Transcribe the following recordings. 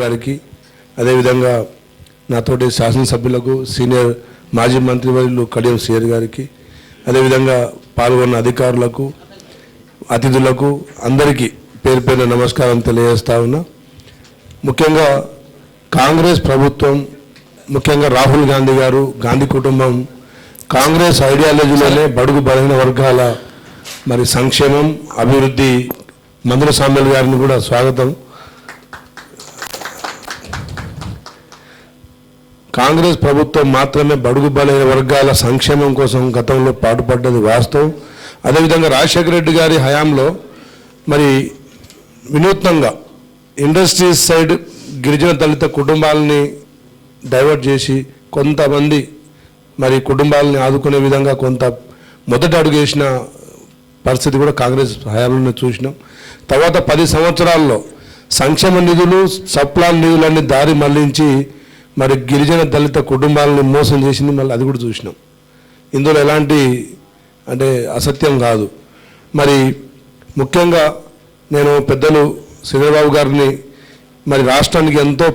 గారికి, అదేవిధంగా నాతోటి శాసనసభ్యులకు, సీనియర్ మాజీ మంత్రివర్యులు కడియం శ్రీహరి గారికి, అదేవిధంగా పాల్గొన్న అధికారులకు, అతిథులకు అందరికీ పేరు పేరున నమస్కారం తెలియజేస్తా ఉన్నా. ముఖ్యంగా కాంగ్రెస్ ప్రభుత్వం, ముఖ్యంగా రాహుల్ గాంధీ గారు, గాంధీ కుటుంబం కాంగ్రెస్ ఐడియాలజీలోనే బడుగు బలహీన వర్గాల మరి సంక్షేమం, అభివృద్ధి. మందుల సామ్యుల్ గారిని కూడా స్వాగతం. కాంగ్రెస్ ప్రభుత్వం మాత్రమే బడుగు బలహీన వర్గాల సంక్షేమం కోసం గతంలో పాటుపడ్డది వాస్తవం. అదేవిధంగా రాజశేఖర రెడ్డి గారి హయాంలో మరి వినూత్నంగా ఇండస్ట్రీస్ సైడ్ గిరిజన దళిత కుటుంబాలని డైవర్ట్ చేసి కొంతమంది మరి కుటుంబాలని ఆదుకునే విధంగా కొంత మొదటి అడుగు వేసిన పరిస్థితి కూడా కాంగ్రెస్ హయాంలోనే చూసినాం. తర్వాత 10 సంవత్సరాల్లో సంక్షేమ నిధులు, సప్లాన్ నిధులన్నీ దారి మళ్లించి మరి గిరిజన దళిత కుటుంబాలని మోసం చేసింది, మళ్ళీ అది కూడా చూసినాం. ఇందులో ఎలాంటి అంటే అసత్యం కాదు. మరి ముఖ్యంగా నేను పెద్దలు శ్రీధరబాబు గారిని మరి రాష్ట్రానికి ఎంతో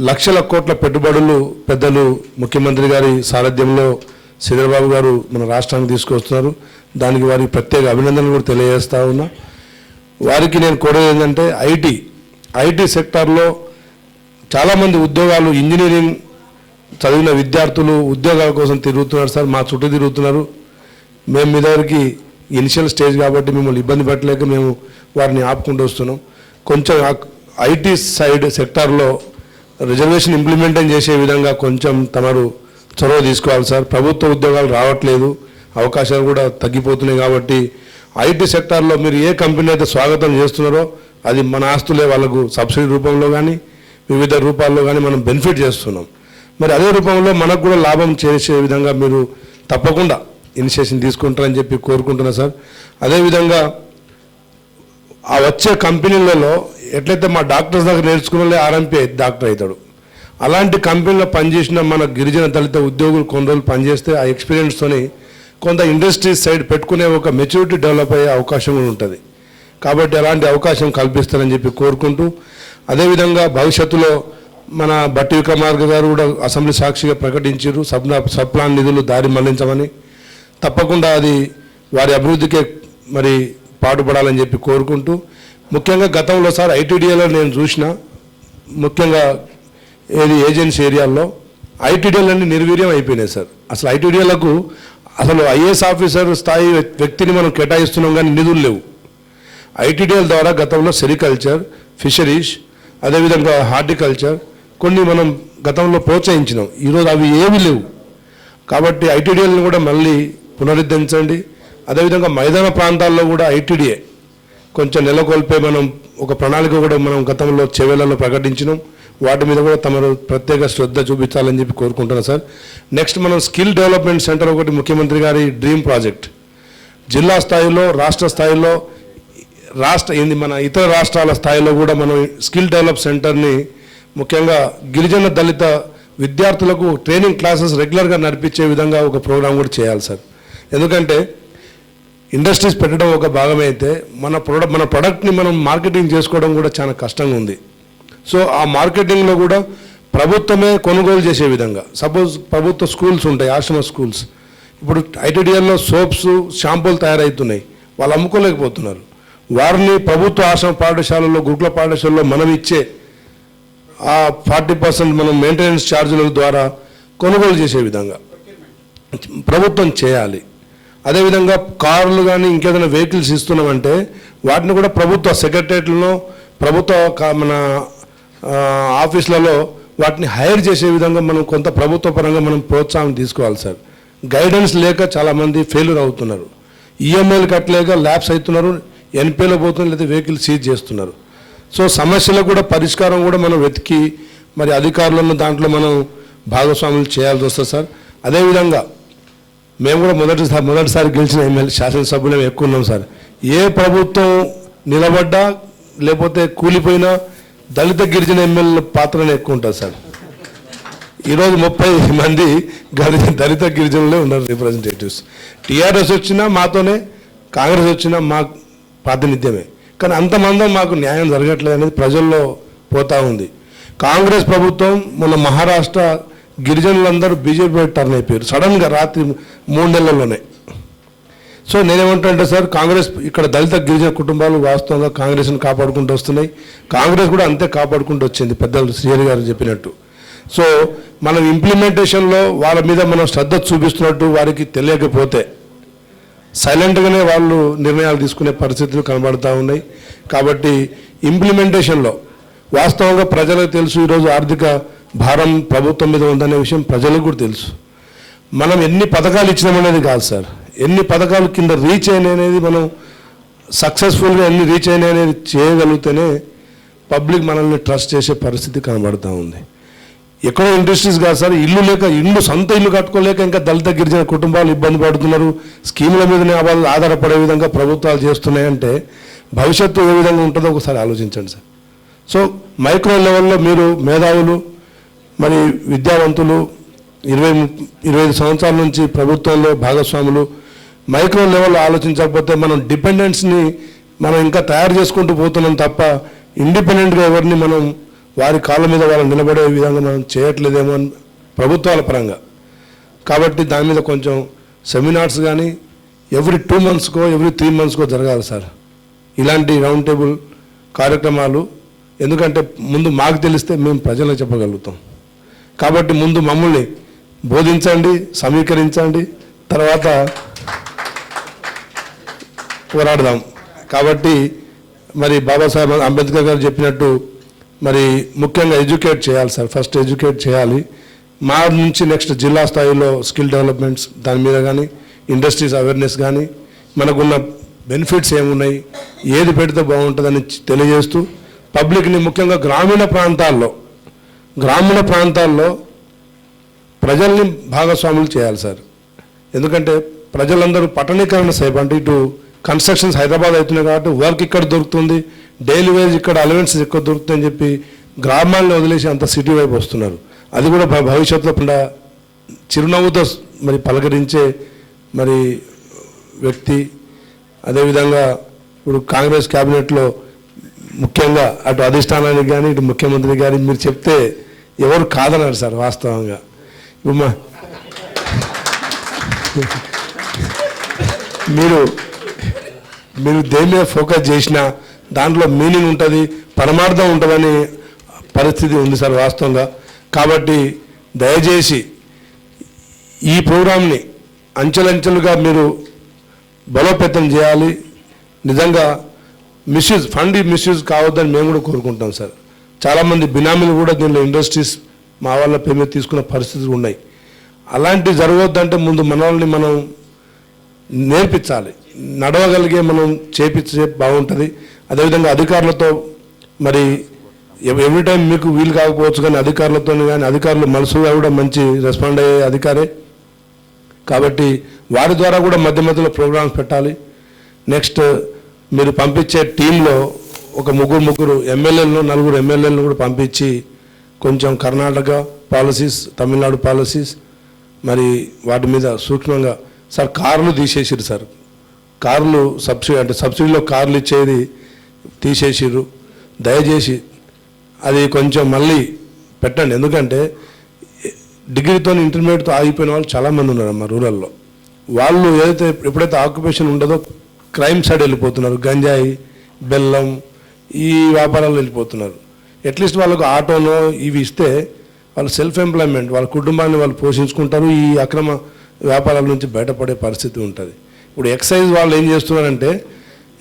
లక్షల కోట్ల పెట్టుబడులు పెద్దలు ముఖ్యమంత్రి గారి సారథ్యంలో శ్రీధరబాబు గారు మన రాష్ట్రానికి తీసుకొస్తున్నారు. దానికి వారికి ప్రత్యేక అభినందనలు కూడా తెలియజేస్తా ఉన్నా. వారికి నేను కోరేది ఏంటంటే ఐటీ సెక్టార్లో చాలామంది ఉద్యోగాలు, ఇంజనీరింగ్ చదివిన విద్యార్థులు ఉద్యోగాల కోసం తిరుగుతున్నారు సార్, మా చుట్టూ తిరుగుతున్నారు. మేము మీ దగ్గరికి ఇనిషియల్ స్టేజ్ కాబట్టి మిమ్మల్ని ఇబ్బంది పెట్టలేక మేము వారిని ఆపుకుంటూ వస్తున్నాం. కొంచెం ఐటీ సైడ్ సెక్టార్లో రిజర్వేషన్ ఇంప్లిమెంటేషన్ చేసే విధంగా కొంచెం తమరు చొరవ తీసుకోవాలి సార్. ప్రభుత్వ ఉద్యోగాలు రావట్లేదు, అవకాశాలు కూడా తగ్గిపోతున్నాయి. కాబట్టి ఐటీ సెక్టార్లో మీరు ఏ కంపెనీ అయితే స్వాగతం చేస్తున్నారో అది మన ఆస్తులే వాళ్ళకు సబ్సిడీ రూపంలో కానీ వివిధ రూపాల్లో కానీ మనం బెనిఫిట్ చేస్తున్నాం. మరి అదే రూపంలో మనకు కూడా లాభం చేసే విధంగా మీరు తప్పకుండా ఇనిషియేషన్ తీసుకుంటారని చెప్పి కోరుకుంటున్నా సార్. అదేవిధంగా ఆ వచ్చే కంపెనీలలో ఎట్లయితే మా డాక్టర్స్ దగ్గర నేర్చుకునే ఆర్ఎంపీ డాక్టర్ అవుతాడు, అలాంటి కంపెనీలో పనిచేసిన మన గిరిజన దళిత ఉద్యోగులు కొన్ని రోజులు పనిచేస్తే ఆ ఎక్స్పీరియన్స్తోని కొంత ఇండస్ట్రీస్ సైడ్ పెట్టుకునే ఒక మెచ్యూరిటీ డెవలప్ అయ్యే అవకాశం కూడా ఉంటుంది. కాబట్టి అలాంటి అవకాశం కల్పిస్తారని చెప్పి కోరుకుంటూ, అదేవిధంగా భవిష్యత్తులో మన బట్టి విక్రమార్క గారు కూడా అసెంబ్లీ సాక్షిగా ప్రకటించారు సప్లాన్ నిధులు దారి మళ్లించమని. తప్పకుండా అది వారి అభివృద్ధికే మరి పాటుపడాలని చెప్పి కోరుకుంటూ, ముఖ్యంగా గతంలో సార్ ఐటీడీఏలో నేను చూసిన, ముఖ్యంగా ఏజెన్సీ ఏరియాల్లో ఐటీడీఏలన్నీ నిర్వీర్యం అయిపోయినాయి సార్. అసలు ఐటీడీఏలకు అసలు ఐఏఎస్ ఆఫీసర్ స్థాయి వ్యక్తిని మనం కేటాయిస్తున్నాం కానీ నిధులు లేవు. ఐటీడీఏల ద్వారా గతంలో సెరికల్చర్, ఫిషరీస్, అదేవిధంగా హార్టికల్చర్ కొన్ని మనం గతంలో ప్రోత్సహించినాం. ఈరోజు అవి ఏమీ లేవు. కాబట్టి ఐటీడీఏలను కూడా మళ్ళీ పునరుద్ధరించండి. అదేవిధంగా మైదాన ప్రాంతాల్లో కూడా ఐటీడీఏ కొంచెం నెలకొల్పే మనం ఒక ప్రణాళిక కూడా మనం గతంలో చెవేళ్లలో ప్రకటించినాం. వాటి మీద కూడా తమరు ప్రత్యేక శ్రద్ధ చూపించాలని చెప్పి కోరుకుంటున్నాను సార్. నెక్స్ట్ మనం స్కిల్ డెవలప్మెంట్ సెంటర్ ఒకటి ముఖ్యమంత్రి గారి డ్రీమ్ ప్రాజెక్ట్, జిల్లా స్థాయిలో, రాష్ట్ర స్థాయిలో, మన ఇతర రాష్ట్రాల స్థాయిలో కూడా మనం స్కిల్ డెవలప్ సెంటర్ని ముఖ్యంగా గిరిజన దళిత విద్యార్థులకు ట్రైనింగ్ క్లాసెస్ రెగ్యులర్గా నడిపించే విధంగా ఒక ప్రోగ్రాం కూడా చేయాలి సార్. ఎందుకంటే ఇండస్ట్రీస్ పెట్టడం ఒక భాగమే అయితే మన ప్రొడక్ట్ని మనం మార్కెటింగ్ చేసుకోవడం కూడా చాలా కష్టంగా ఉంది. సో ఆ మార్కెటింగ్లో కూడా ప్రభుత్వమే కొనుగోలు చేసే విధంగా, సపోజ్ ప్రభుత్వ స్కూల్స్ ఉంటాయి, ఆశ్రమ స్కూల్స్, ఇప్పుడు ఐటీడీఎల్లో సోప్స్, షాంపూలు తయారవుతున్నాయి, వాళ్ళు అమ్ముకోలేకపోతున్నారు. వారిని ప్రభుత్వ ఆశ్రమ పాఠశాలల్లో, గురుకుల పాఠశాలలో మనం ఇచ్చే ఆ 40% మనం మెయింటెనెన్స్ ఛార్జీల ద్వారా కొనుగోలు చేసే విధంగా ప్రభుత్వం చేయాలి. అదేవిధంగా కార్లు కానీ ఇంకేదైనా వెహికల్స్ ఇస్తున్నామంటే వాటిని కూడా ప్రభుత్వ సెక్రటరియట్లలో, ప్రభుత్వ మన ఆఫీసులలో వాటిని హైర్ చేసే విధంగా మనం కొంత ప్రభుత్వ పరంగా మనం ప్రోత్సాహం తీసుకోవాలి సార్. గైడెన్స్ లేక చాలామంది ఫెయిల్యూర్ అవుతున్నారు, ఈఎంఐలు కట్టలేక ల్యాబ్స్ అవుతున్నారు, ఎన్పిఏలో పోతున్నారు, లేదా వెహికల్ సీజ్ చేస్తున్నారు. సో సమస్యలకు కూడా పరిష్కారం కూడా మనం వెతికి మరి అధికారులను దాంట్లో మనం భాగస్వాములు చేయాల్సి వస్తుంది సార్. అదేవిధంగా మేము కూడా మొదటిసారి గెలిచిన ఎమ్మెల్యే శాసనసభ్యులు ఎక్కువ ఉన్నాం సార్. ఏ ప్రభుత్వం నిలబడ్డా లేకపోతే కూలిపోయినా దళిత గిరిజన ఎమ్మెల్యేల పాత్రనే ఎక్కువ ఉంటుంది సార్. ఈరోజు 30 మంది దళిత గిరిజనులే ఉన్నారు రిప్రజెంటేటివ్స్. టీఆర్ఎస్ వచ్చినా మాతోనే, కాంగ్రెస్ వచ్చినా మా ప్రాతినిధ్యమే. కానీ అంతమంది మాకు న్యాయం జరగట్లేదు అనేది ప్రజల్లో పోతూ ఉంది. కాంగ్రెస్ ప్రభుత్వం మొన్న మహారాష్ట్ర గిరిజనులందరూ బీజేపీ టర్న్ అయిపోయారు సడన్గా రాత్రి 3 నెలల్లోనే. సో నేనేమంటానంటే సార్, కాంగ్రెస్ ఇక్కడ దళిత గిరిజన కుటుంబాలు వాస్తవంగా కాంగ్రెస్ని కాపాడుకుంటూ వస్తున్నాయి. కాంగ్రెస్ కూడా అంతే కాపాడుకుంటూ వచ్చింది పెద్దలు శ్రీహరి గారు చెప్పినట్టు. సో మనం ఇంప్లిమెంటేషన్లో వాళ్ళ మీద మనం శ్రద్ధ చూపిస్తున్నట్టు వారికి తెలియకపోతే సైలెంట్గానే వాళ్ళు నిర్ణయాలు తీసుకునే పరిస్థితులు కనబడుతూ ఉన్నాయి. కాబట్టి ఇంప్లిమెంటేషన్లో వాస్తవంగా ప్రజలకు తెలుసు, ఈరోజు ఆర్థిక భారం ప్రభుత్వం మీద ఉందనే విషయం ప్రజలకు కూడా తెలుసు. మనం ఎన్ని పథకాలు ఇచ్చినామనేది కాదు సార్, ఎన్ని పథకాలు కింద రీచ్ అయినాయి అనేది, మనం సక్సెస్ఫుల్గా ఎన్ని రీచ్ అయినాయి అనేది చేయగలిగితేనే పబ్లిక్ మనల్ని ట్రస్ట్ చేసే పరిస్థితి కనబడుతూ ఉంది. ఎక్కడో ఇండస్ట్రీస్ కాదు సార్, ఇల్లు లేక సొంత ఇల్లు కట్టుకోలేక ఇంకా దళిత గిరిజన కుటుంబాలు ఇబ్బంది పడుతున్నారు. స్కీముల మీదనే వాళ్ళు ఆధారపడే విధంగా ప్రభుత్వాలు చేస్తున్నాయంటే భవిష్యత్తు ఏ విధంగా ఉంటుందో ఒకసారి ఆలోచించండి సార్. సో మైక్రో లెవెల్లో మీరు మేధావులు, మరి విద్యావంతులు, 20-25 సంవత్సరాల నుంచి ప్రభుత్వంలో భాగస్వాములు, మైక్రో లెవెల్లో ఆలోచించకపోతే మనం డిపెండెన్స్ని మనం ఇంకా తయారు చేసుకుంటూ పోతున్నాం తప్ప ఇండిపెండెంట్గా ఎవరిని మనం వారి కాళ్ళ మీద వాళ్ళు నిలబడే విధంగా మనం చేయట్లేదేమో అని ప్రభుత్వాల పరంగా. కాబట్టి దాని మీద కొంచెం సెమినార్స్ కానీ ఎవ్రీ 2 monthsకో ఎవ్రీ 3 monthsకో జరగాలి సార్ ఇలాంటి రౌండ్ టేబుల్ కార్యక్రమాలు. ఎందుకంటే ముందు మాకు తెలిస్తే మేము ప్రజలకు చెప్పగలుగుతాం. కాబట్టి ముందు మమ్మల్ని బోధించండి, సమీకరించండి, తర్వాత పోరాడదాం. కాబట్టి మరి బాబాసాహెబ్ అంబేద్కర్ గారు చెప్పినట్టు మరి ముఖ్యంగా ఎడ్యుకేట్ చేయాలి సార్, ఫస్ట్ ఎడ్యుకేట్ చేయాలి. మా నుంచి నెక్స్ట్ జిల్లా స్థాయిలో స్కిల్ డెవలప్మెంట్స్ దాని మీద కానీ, ఇండస్ట్రీస్ అవేర్నెస్ కానీ, మనకున్న బెనిఫిట్స్ ఏమున్నాయి, ఏది పెడితే బాగుంటుందని తెలియజేస్తూ పబ్లిక్ని ముఖ్యంగా గ్రామీణ ప్రాంతాల్లో ప్రజల్ని భాగస్వాములు చేయాలి సార్. ఎందుకంటే ప్రజలందరూ పట్టణీకరణ సేపు అంటే ఇటు కన్స్ట్రక్షన్స్ హైదరాబాద్ అవుతున్నాయి కాబట్టి వర్క్ ఇక్కడ దొరుకుతుంది, డైలీ వేజ్ ఇక్కడ అలవెన్సెస్ ఎక్కువ దొరుకుతాయని చెప్పి గ్రామాలను వదిలేసి అంత సిటీ వైపు వస్తున్నారు. అది కూడా భవిష్యత్తులో చిరునవ్వుతో మరి పలకరించే మరి వ్యక్తి. అదేవిధంగా ఇప్పుడు కాంగ్రెస్ క్యాబినెట్లో ముఖ్యంగా అటు అధిష్టానానికి కానీ ఇటు ముఖ్యమంత్రి కానీ మీరు చెప్తే ఎవరు కాదన్నారు సార్. వాస్తవంగా ఇప్పుడు మీరు దేని మీద ఫోకస్ చేసినా దాంట్లో మీనింగ్ ఉంటుంది, పరమార్థం ఉంటుందని పరిస్థితి ఉంది సార్ వాస్తవంగా. కాబట్టి దయచేసి ఈ ప్రోగ్రాంని అంచెలంచెలుగా మీరు బలోపేతం చేయాలి. నిజంగా ఫండ్ మిస్యూజ్ కావద్దని మేము కూడా కోరుకుంటాం సార్. చాలామంది బినామీలు కూడా దీనిలో ఇండస్ట్రీస్ మా వాళ్ళ పేమెంట్ తీసుకున్న పరిస్థితులు ఉన్నాయి. అలాంటివి జరగవద్దంటే ముందు మనల్ని మనం నేర్పించాలి, నడవగలిగే మనం చేపించే బాగుంటుంది. అదేవిధంగా అధికారులతో మరి ఎవ్రీ టైం మీకు వీలు కాకపోవచ్చు కానీ అధికారులతో కానీ, అధికారులు మనసుగా కూడా మంచి రెస్పాండ్ అయ్యే అధికారే కాబట్టి వారి ద్వారా కూడా మధ్య మధ్యలో ప్రోగ్రామ్స్ పెట్టాలి. నెక్స్ట్ మీరు పంపించే టీంలో ఒక ముగ్గురు ఎమ్మెల్యేలను 4 ఎమ్మెల్యేలను కూడా పంపించి కొంచెం కర్ణాటక పాలసీస్, తమిళనాడు పాలసీస్ మరి వాటి మీద సూక్ష్మంగా సార్ కార్లు తీసేసిరు సార్. కార్లు సబ్సిడీలో కార్లు ఇచ్చేది తీసేసిరు. దయచేసి అది కొంచెం మళ్ళీ పెట్టండి. ఎందుకంటే డిగ్రీతో ఇంటర్మీడియట్తో ఆగిపోయిన వాళ్ళు చాలామంది ఉన్నారమ్మా రూరల్లో. వాళ్ళు ఎప్పుడైతే ఆక్యుపేషన్ ఉండదో క్రైమ్ సైడ్ వెళ్ళిపోతున్నారు, గంజాయి, బెల్లం ఈ వ్యాపారాలు వెళ్ళిపోతున్నారు. అట్లీస్ట్ వాళ్ళకు ఆటోనో ఇవి ఇస్తే వాళ్ళు సెల్ఫ్ ఎంప్లాయ్మెంట్, వాళ్ళ కుటుంబాన్ని వాళ్ళు పోషించుకుంటారు, ఈ అక్రమ వ్యాపారాల నుంచి బయటపడే పరిస్థితి ఉంటుంది. ఇప్పుడు ఎక్సైజ్ వాళ్ళు ఏం చేస్తున్నారంటే,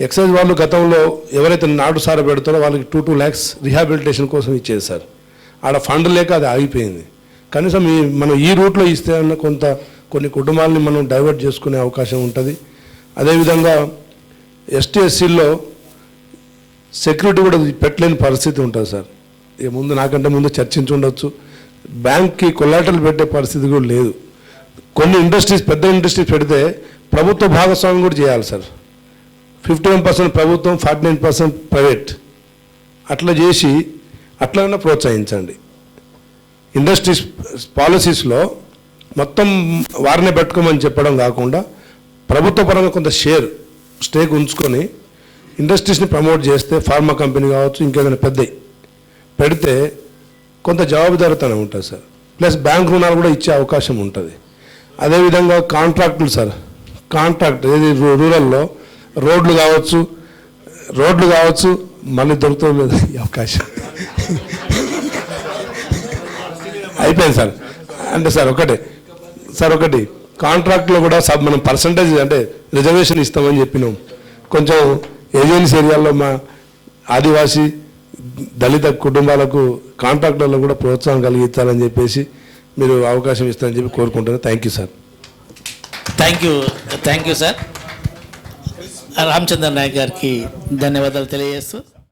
ఎక్సైజ్ వాళ్ళు గతంలో ఎవరైతే నాటు సార పెడతారో వాళ్ళకి 2 lakhs రిహాబిలిటేషన్ కోసం ఇచ్చేసారు. ఆడ ఫండ్ లేక అది ఆగిపోయింది. కనీసం మనం ఈ రూట్లో ఇస్తే అన్న కొన్ని కుటుంబాలని మనం డైవర్ట్ చేసుకునే అవకాశం ఉంటుంది. అదేవిధంగా ఎస్టీ ఎస్సీల్లో సెక్యూరిటీ కూడా పెట్టలేని పరిస్థితి ఉంటుంది సార్. ఇక నాకంటే ముందు చర్చించి ఉండొచ్చు. బ్యాంక్కి కొలాటరల్ పెట్టే పరిస్థితి కూడా లేదు. కొన్ని ఇండస్ట్రీస్, పెద్ద ఇండస్ట్రీస్ పెడితే ప్రభుత్వ భాగస్వామ్యం కూడా చేయాలి సార్. 51% ప్రభుత్వం, 49% ప్రైవేట్. అట్లా చేసి అట్లైనా ప్రోత్సహించండి. ఇండస్ట్రీస్ పాలసీస్లో మొత్తం వారినే పెట్టుకోమని చెప్పడం కాకుండా ప్రభుత్వ పరంగా కొంత స్టేక్ ఉంచుకొని ఇండస్ట్రీస్ని ప్రమోట్ చేస్తే, ఫార్మా కంపెనీ కావచ్చు, ఇంకేదైనా పెడితే కొంత జవాబుదారితనం ఉంటుంది సార్. ప్లస్ బ్యాంక్ రుణాలు కూడా ఇచ్చే అవకాశం ఉంటుంది. అదేవిధంగా కాంట్రాక్టులు సార్, కాంట్రాక్ట్ ఏది రూరల్లో రోడ్లు కావచ్చు మళ్ళీ దొరుకుతుంది లేదు ఈ అవకాశం అయిపోయింది సార్. అంటే సార్ ఒకటి కాంట్రాక్ట్లో కూడా మనం పర్సంటేజ్ అంటే రిజర్వేషన్ ఇస్తామని చెప్పినాం. కొంచెం ఏజెన్సీ ఏరియాల్లో మా ఆదివాసీ దళిత కుటుంబాలకు కాంట్రాక్టర్లకు కూడా ప్రోత్సాహం కలిగించాలని చెప్పేసి మీరు అవకాశం ఇస్తారని చెప్పి కోరుకుంటున్నాను. Thank you sir. Thank you sir. Ramachandra Naik గారికి ధన్యవాదాలు తెలియజేస్తూ